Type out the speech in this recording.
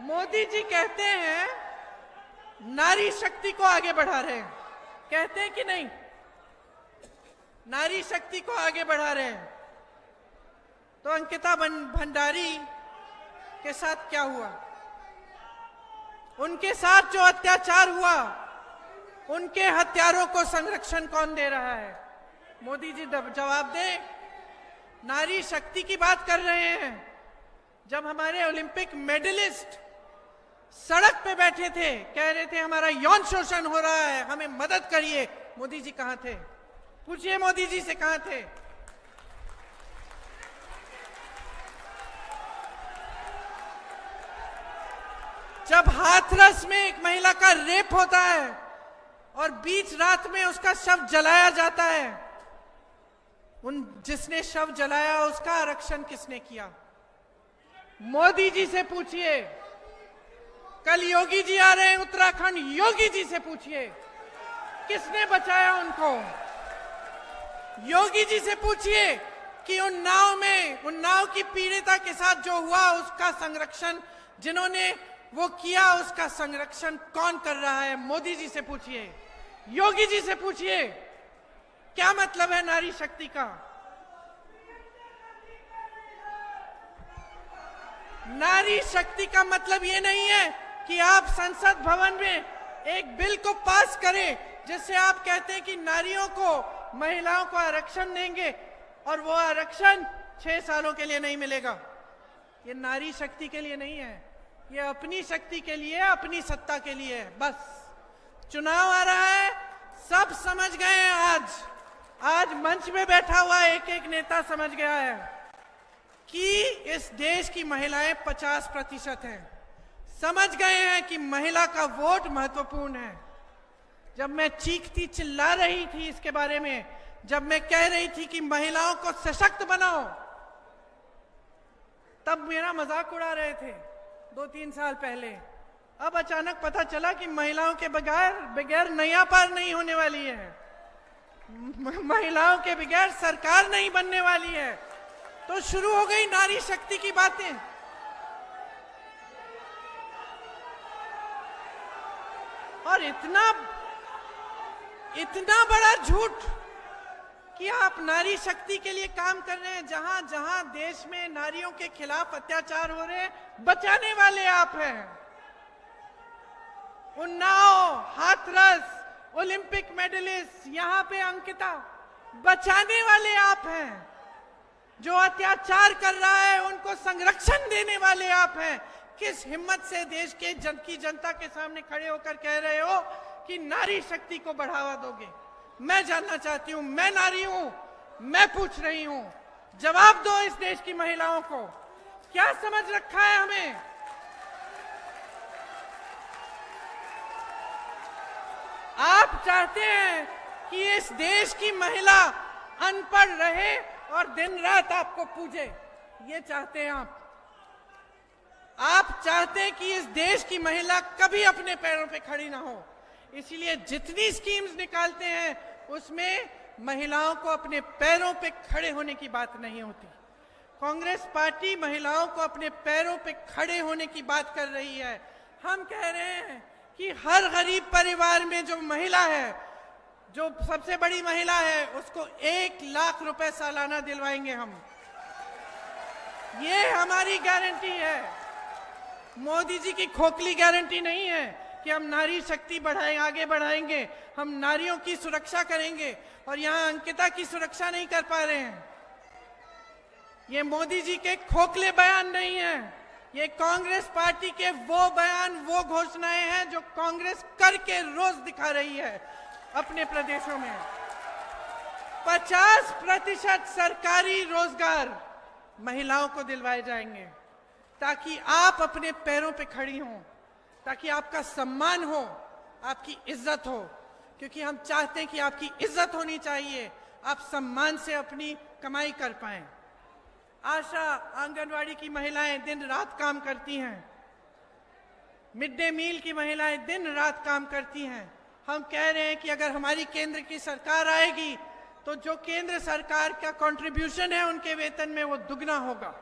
मोदी जी कहते हैं नारी शक्ति को आगे बढ़ा रहे हैं, कहते हैं कि नहीं? नारी शक्ति को आगे बढ़ा रहे हैं। तो अंकिता भंडारी के साथ क्या हुआ? उनके साथ जो अत्याचार हुआ, उनके हत्यारों को संरक्षण कौन दे रहा है? मोदी जी जवाब दें। नारी शक्ति की बात कर रहे हैं। जब हमारे ओलंपिक मेडलिस्ट सड़क पे बैठे थे, कह रहे थे हमारा यौन शोषण हो रहा है, हमें मदद करिए, मोदी जी कहां थे? पूछिए मोदी जी से, कहां थे? जब हाथरस में एक महिला का रेप होता है और बीच रात में उसका शव जलाया जाता है, जिसने शव जलाया उसका आरक्षण किसने किया? मोदी जी से पूछिए। कल योगी जी आ रहे हैं उत्तराखंड, योगी जी से पूछिए किसने बचाया उनको। योगी जी से पूछिए कि उन नाव की पीड़िता के साथ जो हुआ उसका संरक्षण, जिन्होंने वो किया, उसका संरक्षण कौन कर रहा है? मोदी जी से पूछिए, योगी जी से पूछिए। क्या मतलब है नारी शक्ति का? नारी शक्ति का मतलब ये नहीं है कि आप संसद भवन में एक बिल को पास करें जिससे आप कहते हैं कि नारियों को, महिलाओं को आरक्षण देंगे और वो आरक्षण 6 सालों के लिए नहीं मिलेगा। ये नारी शक्ति के लिए नहीं है, ये अपनी शक्ति के लिए, अपनी सत्ता के लिए है। बस चुनाव आ रहा है, सब समझ गए हैं। आज मंच में बैठा हुआ एक एक नेता समझ गया है कि इस देश की महिलाएं 50% हैं। समझ गए हैं कि महिला का वोट महत्वपूर्ण है। जब मैं चीखती चिल्ला रही थी इसके बारे में, जब मैं कह रही थी कि महिलाओं को सशक्त बनाओ, तब मेरा मजाक उड़ा रहे थे 2-3 साल पहले। अब अचानक पता चला कि महिलाओं के बगैर नैया पार नहीं होने वाली है, महिलाओं के बगैर सरकार नहीं बनने वाली है। तो शुरू हो गई नारी शक्ति की बातें। और इतना बड़ा झूठ कि आप नारी शक्ति के लिए काम कर रहे हैं। जहां जहां देश में नारियों के खिलाफ अत्याचार हो रहे हैं, बचाने वाले आप हैं। उन्नाव, हाथरस, ओलंपिक मेडलिस्ट, यहां पे अंकिता, बचाने वाले आप हैं। जो अत्याचार कर रहा है उनको संरक्षण देने वाले आप हैं। किस हिम्मत से देश के जनता के सामने खड़े होकर कह रहे हो कि नारी शक्ति को बढ़ावा दोगे? मैं जानना चाहती हूं, मैं नारी हूं, मैं पूछ रही हूं, जवाब दो इस देश की महिलाओं को। क्या समझ रखा है हमें? आप चाहते हैं कि इस देश की महिला अनपढ़ रहे और दिन रात आपको पूजे, ये चाहते हैं आप चाहते हैं कि इस देश की महिला कभी अपने पैरों पे खड़ी ना हो। इसलिए जितनी स्कीम्स निकालते हैं उसमें महिलाओं को अपने पैरों पे खड़े होने की बात नहीं होती। कांग्रेस पार्टी महिलाओं को अपने पैरों पे खड़े होने की बात कर रही है। हम कह रहे हैं कि हर गरीब परिवार में जो महिला है, जो सबसे बड़ी महिला है, उसको 1 लाख रुपए सालाना दिलवाएंगे हम। ये हमारी गारंटी है, मोदी जी की खोखली गारंटी नहीं है कि हम नारी शक्ति आगे बढ़ाएंगे, हम नारियों की सुरक्षा करेंगे और यहां अंकिता की सुरक्षा नहीं कर पा रहे हैं। ये मोदी जी के खोखले बयान नहीं है, ये कांग्रेस पार्टी के वो बयान, वो घोषणाएं हैं जो कांग्रेस करके रोज दिखा रही है अपने प्रदेशों में। 50% सरकारी रोजगार महिलाओं को दिलवाए जाएंगे ताकि आप अपने पैरों पे खड़ी हों, ताकि आपका सम्मान हो, आपकी इज्जत हो। क्योंकि हम चाहते हैं कि आपकी इज्जत होनी चाहिए, आप सम्मान से अपनी कमाई कर पाएं। आशा, आंगनवाड़ी की महिलाएं दिन रात काम करती हैं, मिड डे मील की महिलाएं दिन रात काम करती हैं। हम कह रहे हैं कि अगर हमारी केंद्र की सरकार आएगी तो जो केंद्र सरकार का कंट्रीब्यूशन है उनके वेतन में वो दुगना होगा।